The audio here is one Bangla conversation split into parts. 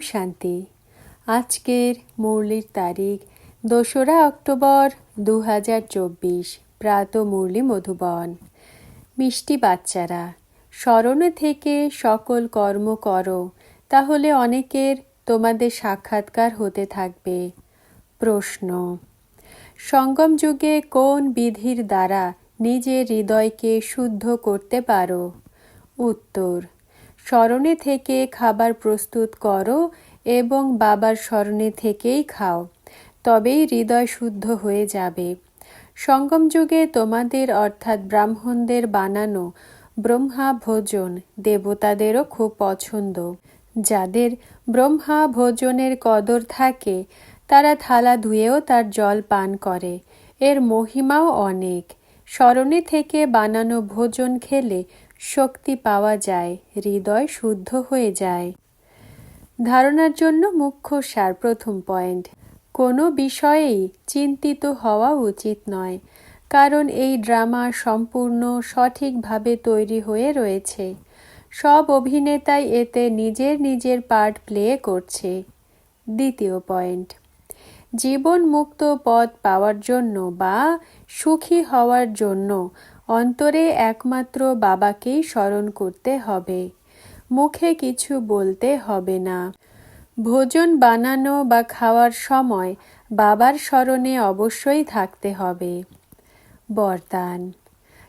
শান্তি। আজকের মুরলির তারিখ 2রা অক্টোবর 2024। প্রাত মুরলি মধুবন। মিষ্টি বাচ্চারা, স্মরণে থেকে সকল কর্ম করো, তাহলে অনেকের তোমাদের সাক্ষাৎকার হতে থাকবে। প্রশ্ন: সঙ্গম যুগে কোন বিধির দ্বারা নিজের হৃদয়কে শুদ্ধ করতে পারো? উত্তর: স্মরণে থেকে খাবার প্রস্তুত করো এবং বাবার স্মরণে থেকেই খাও, তবেই হৃদয় শুদ্ধ হয়ে যাবে। সঙ্গম যুগে তোমাদের অর্থাৎ ব্রাহ্মণদের বানানো ব্রহ্মা ভোজন দেবতাদেরও খুব পছন্দ। যাদের ব্রহ্মা ভোজনের কদর থাকে তারা থালা ধুয়েও তার জল পান করে। এর মহিমাও অনেক। স্মরণে থেকে বানানো ভোজন খেলে শক্তি পাওয়া যায়, হৃদয় শুদ্ধ হয়ে যায়। ধারণার জন্য মুখ্য সার। প্রথম পয়েন্ট: কোনো বিষয়েই চিন্তিত হওয়া উচিত নয়, কারণ এই ড্রামা সম্পূর্ণ সঠিকভাবে তৈরি হয়ে রয়েছে। সব অভিনেতাই এতে নিজের নিজের পার্ট প্লে করছে। দ্বিতীয় পয়েন্ট: জীবন মুক্ত পথ পাওয়ার জন্য বা সুখী হওয়ার জন্য অন্তরে একমাত্র বাবাকেই স্মরণ করতে হবে, মুখে কিছু বলতে হবে না। ভোজন বানানো বা খাওয়ার সময় বাবার স্মরণে অবশ্যই থাকতে হবে। বরদান: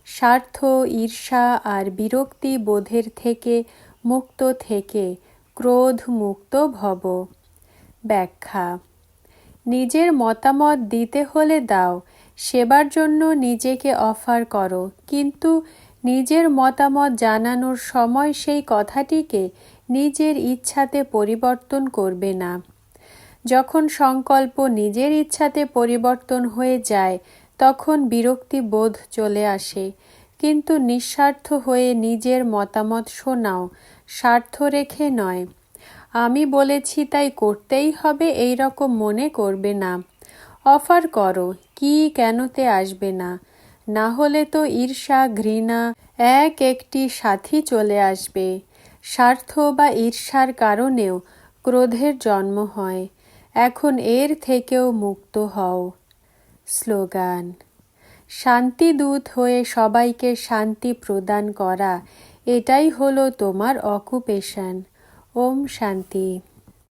স্বার্থ, ঈর্ষা আর বিরক্তি বোধের থেকে মুক্ত থেকে ক্রোধ মুক্ত ভব। ব্যাখ্যা: নিজের মতামত দিতে হলে দাও, সেবার জন্য নিজেকে অফার করো, কিন্তু নিজের মতামত জানানোর সময় সেই কথাটিকে নিজের ইচ্ছাতে পরিবর্তন করবে না। যখন সংকল্প নিজের ইচ্ছাতে পরিবর্তন হয়ে যায় তখন বিরক্তি বোধ চলে আসে, কিন্তু নিঃস্বার্থ হয়ে নিজের মতামত শোনাও, স্বার্থ রেখে নয়। আমি বলেছি তাই করতেই হবে এই রকম মনে করবে না। অফার করো, কি কেনতে আসবে না, না হলে তো ঈর্ষা ঘৃণা একটি সাথী চলে আসবে। স্বার্থ বা ঈর্ষার কারণেও ক্রোধের জন্ম হয়। এখন এর থেকেও মুক্ত হও। স্লোগান: শান্তিদূত হয়ে সবাইকে শান্তি প্রদান করা, এটাই হলো তোমার অকুপেশন। ওম শান্তি।